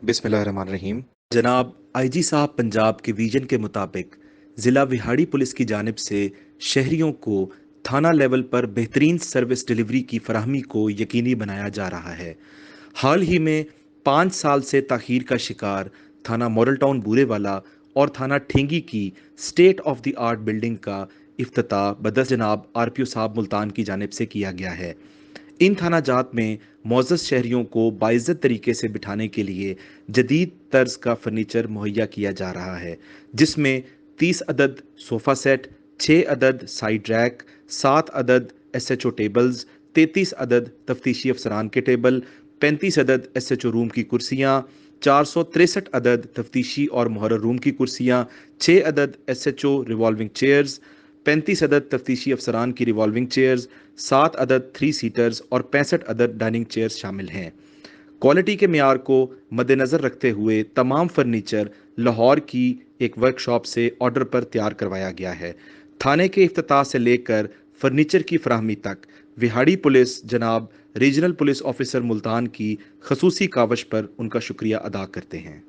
बिस्मिल्लाहिर्रहमानिर्रहीम। जनाब आईजी साहब पंजाब के विजन के मुताबिक ज़िला विहाड़ी पुलिस की जानिब से शहरियों को थाना लेवल पर बेहतरीन सर्विस डिलीवरी की फराहमी को यकीनी बनाया जा रहा है। हाल ही में 5 साल से ताख़ीर का शिकार थाना मॉडल टाउन बूरेवाला और थाना ठेंगी की state of the art building का इफ्तिताह बदस जनाब आरपीओ साहब मुल्तान की जानिब से किया गया है। इन थाना जात में मोअज़्ज़ज़ शहरियों को बाइज़्ज़त तरीके से बिठाने के लिए जदीद तर्ज का फर्नीचर मुहैया किया जा रहा है, जिसमें 30 अदद सोफ़ा सेट, 6 अदद साइड रैक, 7 अदद एसएचओ टेबल्स, 33 अदद तफ्तीशी अफसरान के टेबल, 35 अदद एसएचओ रूम की कुर्सियाँ, 463 अदद तफ्तीशी और मुहर्रर रूम की कुर्सियाँ, 6 अदद एसएचओ रिवॉल्विंग चेयर्स, 35 अदद तफ्तीशी अफसरान की रिवॉल्विंग चेयर्स, 7 अदद 3 सीटर्स और 65 अदद डाइनिंग चेयर्स शामिल हैं। क्वालिटी के मियार को मद्देनज़र रखते हुए तमाम फर्नीचर लाहौर की एक वर्कशॉप से ऑर्डर पर तैयार करवाया गया है। थाने के इफ्तिताह से लेकर फर्नीचर की फराहमी तक विहाड़ी पुलिस जनाब रीजनल पुलिस ऑफिसर मुल्तान की खसूसी कावश पर उनका शुक्रिया अदा करते हैं।